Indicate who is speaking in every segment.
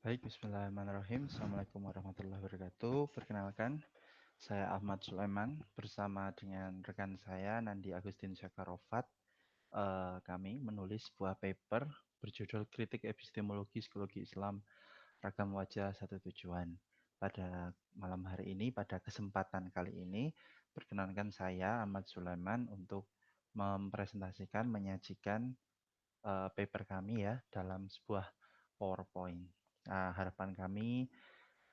Speaker 1: Baik, bismillahirrahmanirrahim. Assalamualaikum warahmatullahi wabarakatuh. Perkenalkan, saya Ahmad Sulaiman bersama dengan rekan saya Nandi Agustin Syakarofat. Kami menulis sebuah paper berjudul Kritik Epistemologi Psikologi Islam Ragam Wajah Satu Tujuan. Pada malam hari ini, pada kesempatan kali ini, perkenalkan saya Ahmad Sulaiman untuk mempresentasikan, menyajikan paper kami ya dalam sebuah PowerPoint. Harapan kami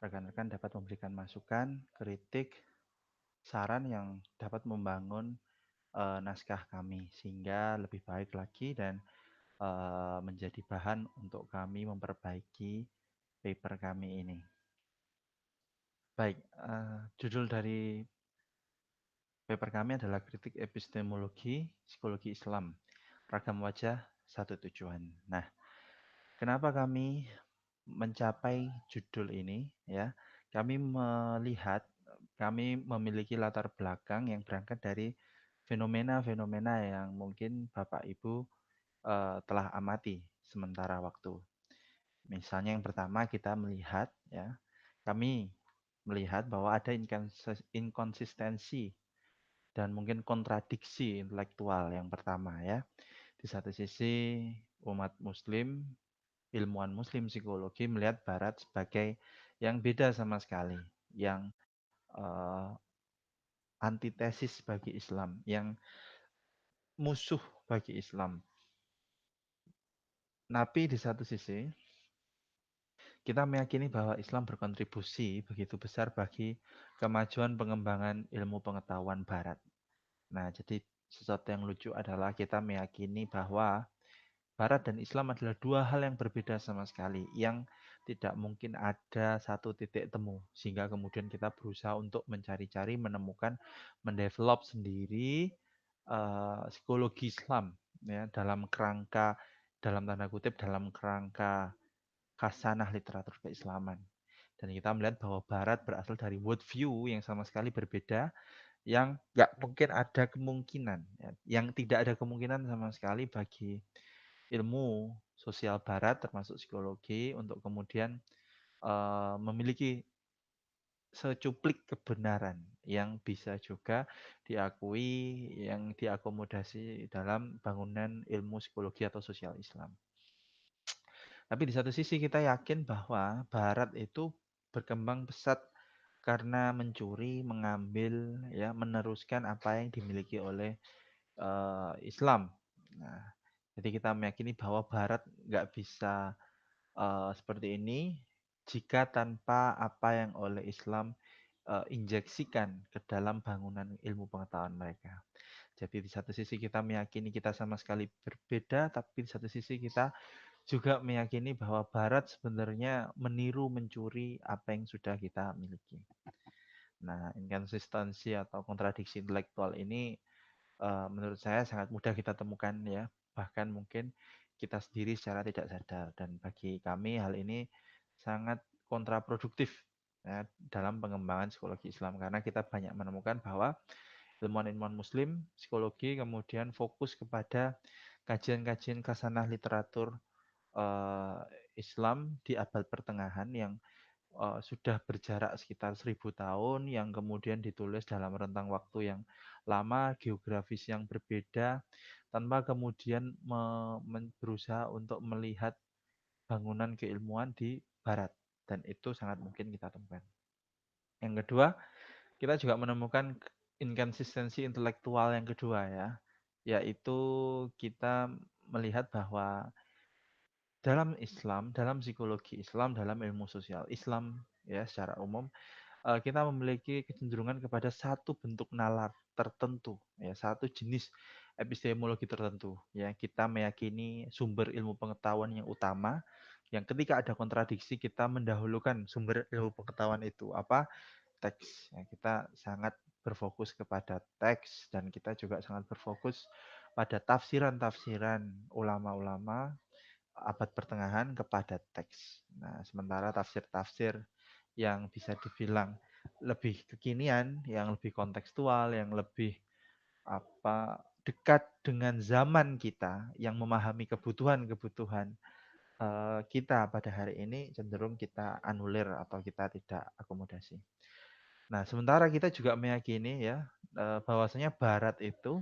Speaker 1: rekan-rekan dapat memberikan masukan, kritik, saran yang dapat membangun naskah kami sehingga lebih baik lagi dan menjadi bahan untuk kami memperbaiki paper kami ini. Baik, judul dari paper kami adalah Kritik Epistemologi Psikologi Islam, Ragam Wajah Satu Tujuan. Nah, kenapa kami mencapai judul ini ya? Kami melihat kami memiliki latar belakang yang berangkat dari fenomena-fenomena yang mungkin Bapak Ibu telah amati sementara waktu. Misalnya yang pertama kita melihat ya, kami melihat bahwa ada inkonsistensi dan mungkin kontradiksi intelektual yang pertama ya. Di satu sisi umat muslim, ilmuwan muslim psikologi melihat barat sebagai yang beda sama sekali, yang uh, antitesis bagi Islam, yang musuh bagi Islam. Tapi di satu sisi kita meyakini bahwa Islam berkontribusi begitu besar bagi kemajuan pengembangan ilmu pengetahuan barat. Nah, jadi sesuatu yang lucu adalah kita meyakini bahwa Barat dan Islam adalah dua hal yang berbeda sama sekali, yang tidak mungkin ada satu titik temu, sehingga kemudian kita berusaha untuk mencari-cari, menemukan, mendevelop sendiri psikologi Islam, ya, dalam kerangka, dalam tanda kutip, dalam kerangka khasanah literatur keislaman. Dan kita melihat bahwa Barat berasal dari worldview yang sama sekali berbeda, yang nggak mungkin ada kemungkinan, ya, yang tidak ada kemungkinan sama sekali bagi ilmu sosial barat termasuk psikologi untuk kemudian memiliki secuplik kebenaran yang bisa juga diakui, yang diakomodasi dalam bangunan ilmu psikologi atau sosial Islam. Tapi di satu sisi kita yakin bahwa barat itu berkembang pesat karena mencuri, mengambil, ya, meneruskan apa yang dimiliki oleh Islam. Nah, jadi kita meyakini bahwa Barat nggak bisa seperti ini jika tanpa apa yang oleh Islam injeksikan ke dalam bangunan ilmu pengetahuan mereka. Jadi di satu sisi kita meyakini kita sama sekali berbeda, tapi di satu sisi kita juga meyakini bahwa Barat sebenarnya meniru, mencuri apa yang sudah kita miliki. Nah, inkonsistensi atau kontradiksi intelektual ini menurut saya sangat mudah kita temukan ya, bahkan mungkin kita sendiri secara tidak sadar, dan bagi kami hal ini sangat kontraproduktif ya, dalam pengembangan psikologi Islam karena kita banyak menemukan bahwa ilmuwan-ilmuwan muslim psikologi kemudian fokus kepada kajian-kajian khasanah literatur eh, Islam di abad pertengahan yang sudah berjarak sekitar 1000 tahun yang kemudian ditulis dalam rentang waktu yang lama, geografis yang berbeda, tanpa kemudian berusaha untuk melihat bangunan keilmuan di barat. Dan itu sangat mungkin kita temukan. Yang kedua, kita juga menemukan inkonsistensi intelektual yang kedua ya, yaitu kita melihat bahwa dalam Islam, dalam psikologi Islam, dalam ilmu sosial Islam ya secara umum kita memiliki kecenderungan kepada satu bentuk nalar tertentu, ya, satu jenis epistemologi tertentu. Ya, kita meyakini sumber ilmu pengetahuan yang utama, yang ketika ada kontradiksi kita mendahulukan sumber ilmu pengetahuan itu apa? Teks. Ya, kita sangat berfokus kepada teks dan kita juga sangat berfokus pada tafsiran-tafsiran ulama-ulama abad pertengahan kepada teks. Nah, sementara tafsir-tafsir yang bisa dibilang lebih kekinian, yang lebih kontekstual, yang lebih dekat dengan zaman kita, yang memahami kebutuhan-kebutuhan kita pada hari ini cenderung kita anulir atau kita tidak akomodasi. Nah, sementara kita juga meyakini ya, bahwasanya barat itu,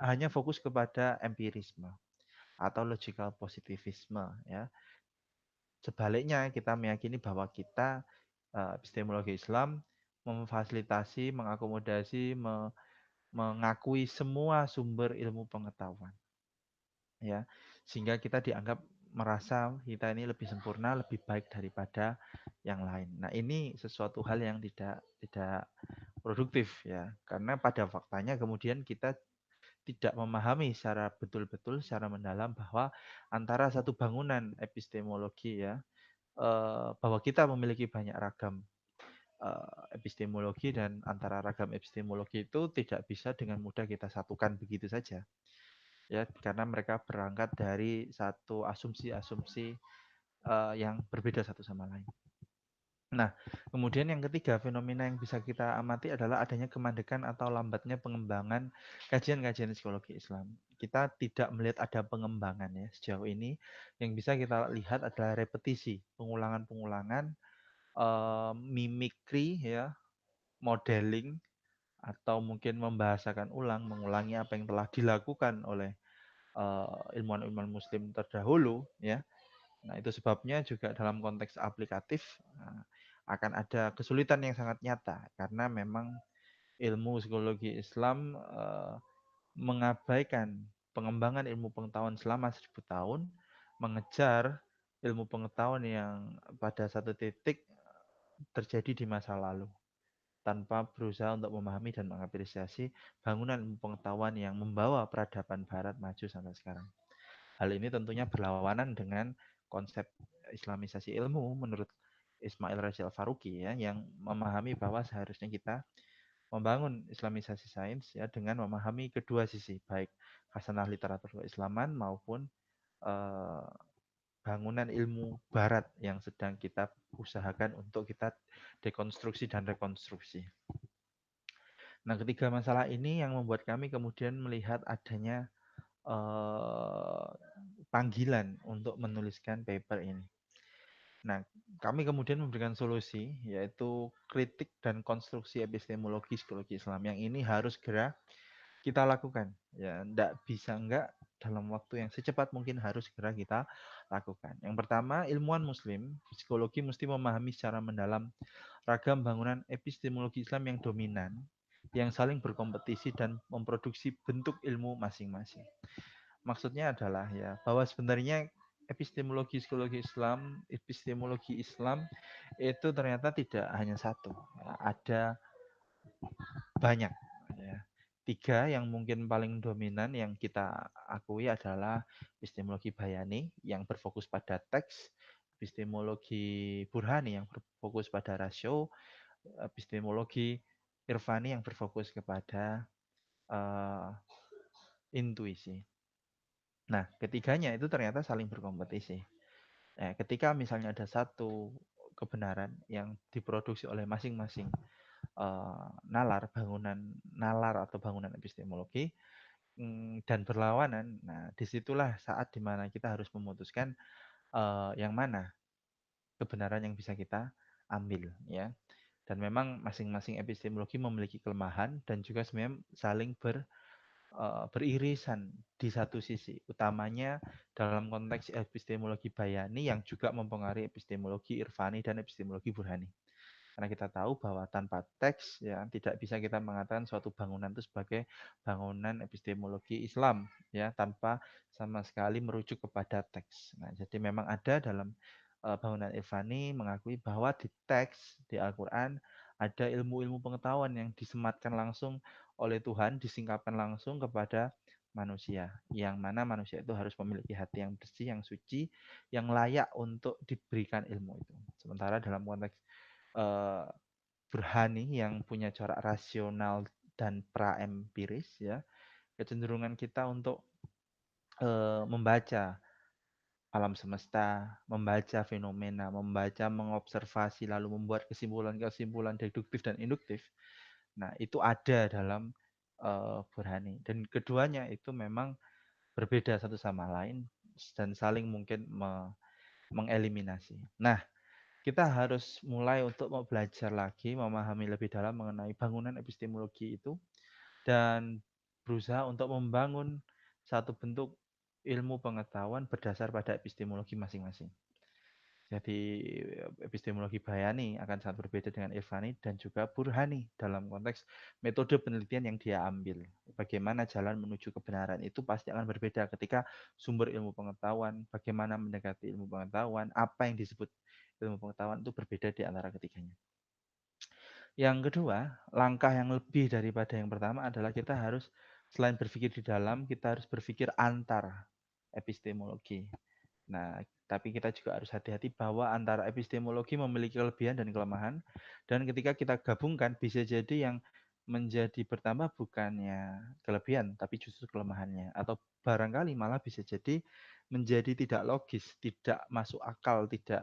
Speaker 1: hanya fokus kepada empirisme atau logical positivisme ya. Sebaliknya kita meyakini bahwa kita, epistemologi Islam memfasilitasi, mengakomodasi, mengakui semua sumber ilmu pengetahuan ya. Sehingga kita dianggap merasa kita ini lebih sempurna, lebih baik daripada yang lain. Nah, ini sesuatu hal yang tidak tidak produktif ya. Karena pada faktanya kemudian kita tidak memahami secara betul-betul, secara mendalam bahwa antara satu bangunan epistemologi ya, bahwa kita memiliki banyak ragam epistemologi dan antara ragam epistemologi itu tidak bisa dengan mudah kita satukan begitu saja ya, karena mereka berangkat dari satu asumsi-asumsi yang berbeda satu sama lain. Nah, kemudian yang ketiga, fenomena yang bisa kita amati adalah adanya kemandekan atau lambatnya pengembangan kajian-kajian psikologi Islam. Kita tidak melihat ada pengembangan ya sejauh ini. Yang bisa kita lihat adalah repetisi, pengulangan-pengulangan, mimikri ya, modeling, atau mungkin membahasakan ulang, mengulangi apa yang telah dilakukan oleh ilmuwan-ilmuwan Muslim terdahulu ya. Nah, itu sebabnya juga dalam konteks aplikatif akan ada kesulitan yang sangat nyata karena memang ilmu psikologi Islam mengabaikan pengembangan ilmu pengetahuan selama 1000 tahun, mengejar ilmu pengetahuan yang pada satu titik terjadi di masa lalu tanpa berusaha untuk memahami dan mengapresiasi bangunan ilmu pengetahuan yang membawa peradaban barat maju sampai sekarang. Hal ini tentunya berlawanan dengan konsep Islamisasi ilmu menurut Ismail Raja Al-Faruqi ya, yang memahami bahwa seharusnya kita membangun Islamisasi sains ya dengan memahami kedua sisi, baik khasanah literatur keislaman maupun eh, bangunan ilmu barat yang sedang kita usahakan untuk kita dekonstruksi dan rekonstruksi. Nah, ketiga masalah ini yang membuat kami kemudian melihat adanya eh, panggilan untuk menuliskan paper ini. Nah, kami kemudian memberikan solusi, yaitu kritik dan konstruksi epistemologi psikologi Islam. Yang ini harus segera kita lakukan. Ya, enggak bisa enggak dalam waktu yang secepat mungkin harus segera kita lakukan. Yang pertama, ilmuwan Muslim, psikologi mesti memahami secara mendalam ragam bangunan epistemologi Islam yang dominan, yang saling berkompetisi dan memproduksi bentuk ilmu masing-masing. Maksudnya adalah ya bahwa sebenarnya epistemologi Islam itu ternyata tidak hanya satu, ya, ada banyak. Ya. Tiga yang mungkin paling dominan yang kita akui adalah epistemologi Bayani yang berfokus pada teks, epistemologi Burhani yang berfokus pada rasio, epistemologi Irfani yang berfokus kepada uh, intuisi. Nah, ketiganya itu ternyata saling berkompetisi. Ketika misalnya ada satu kebenaran yang diproduksi oleh masing-masing nalar, bangunan nalar atau bangunan epistemologi dan berlawanan, nah disitulah saat dimana kita harus memutuskan yang mana kebenaran yang bisa kita ambil, ya. Dan memang masing-masing epistemologi memiliki kelemahan dan juga sebenarnya saling beririsan di satu sisi, utamanya dalam konteks epistemologi Bayani yang juga mempengaruhi epistemologi Irfani dan epistemologi Burhani. Karena kita tahu bahwa tanpa teks ya tidak bisa kita mengatakan suatu bangunan itu sebagai bangunan epistemologi Islam ya tanpa sama sekali merujuk kepada teks. Nah, jadi memang ada dalam bangunan Irfani mengakui bahwa di teks di Al-Qur'an ada ilmu-ilmu pengetahuan yang disematkan langsung oleh Tuhan, disingkapkan langsung kepada manusia, yang mana manusia itu harus memiliki hati yang bersih, yang suci, yang layak untuk diberikan ilmu itu. Sementara dalam konteks eh, Burhani yang punya corak rasional dan praempiris ya, kecenderungan kita untuk membaca alam semesta, membaca fenomena, membaca, mengobservasi, lalu membuat kesimpulan-kesimpulan deduktif dan induktif. Nah, itu ada dalam Burhani. Dan keduanya itu memang berbeda satu sama lain. dan saling mungkin mengeliminasi. Nah, kita harus mulai untuk mau belajar lagi, memahami lebih dalam mengenai bangunan epistemologi itu, dan berusaha untuk membangun satu bentuk ilmu pengetahuan berdasar pada epistemologi masing-masing. Jadi epistemologi Bayani akan sangat berbeda dengan Irfani dan juga Burhani dalam konteks metode penelitian yang dia ambil. Bagaimana jalan menuju kebenaran itu pasti akan berbeda ketika sumber ilmu pengetahuan, bagaimana mendekati ilmu pengetahuan, apa yang disebut ilmu pengetahuan itu berbeda di antara ketiganya. Yang kedua, langkah yang lebih daripada yang pertama adalah kita harus selain berpikir di dalam, kita harus berpikir antar epistemologi. Nah, tapi kita juga harus hati-hati bahwa antara epistemologi memiliki kelebihan dan kelemahan, dan ketika kita gabungkan bisa jadi yang menjadi bertambah bukannya kelebihan, tapi justru kelemahannya. Atau barangkali malah bisa jadi menjadi tidak logis, tidak masuk akal, eh,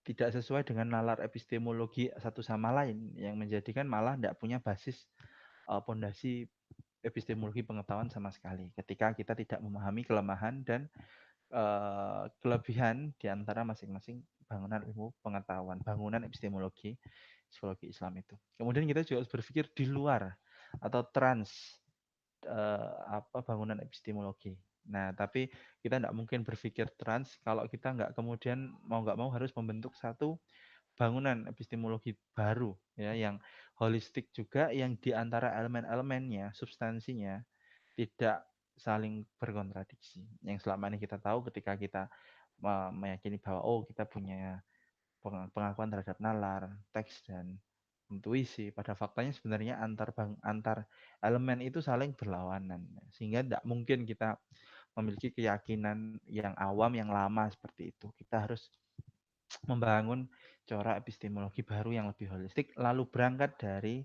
Speaker 1: tidak sesuai dengan nalar epistemologi satu sama lain, yang menjadikan malah tidak punya basis pondasi epistemologi pengetahuan sama sekali. Ketika kita tidak memahami kelemahan dan kelebihan di antara masing-masing bangunan ilmu pengetahuan, bangunan epistemologi, psikologi Islam itu. Kemudian kita juga harus berpikir di luar atau trans bangunan epistemologi. Nah, tapi kita tidak mungkin berpikir trans kalau kita nggak kemudian mau nggak mau harus membentuk satu bangunan epistemologi baru ya yang holistik juga, yang di antara elemen-elemennya, substansinya tidak saling berkontradiksi. Yang selama ini kita tahu ketika kita meyakini bahwa oh kita punya pengakuan terhadap nalar, teks dan intuisi. Pada faktanya sebenarnya antar elemen itu saling berlawanan. Sehingga tidak mungkin kita memiliki keyakinan yang awam, yang lama seperti itu. Kita harus membangun corak epistemologi baru yang lebih holistik, lalu berangkat dari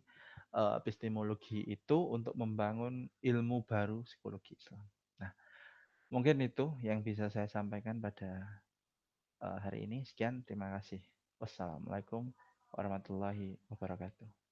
Speaker 1: epistemologi itu untuk membangun ilmu baru psikologi Islam. Nah, mungkin itu yang bisa saya sampaikan pada hari ini. Sekian, terima kasih. Wassalamualaikum warahmatullahi wabarakatuh.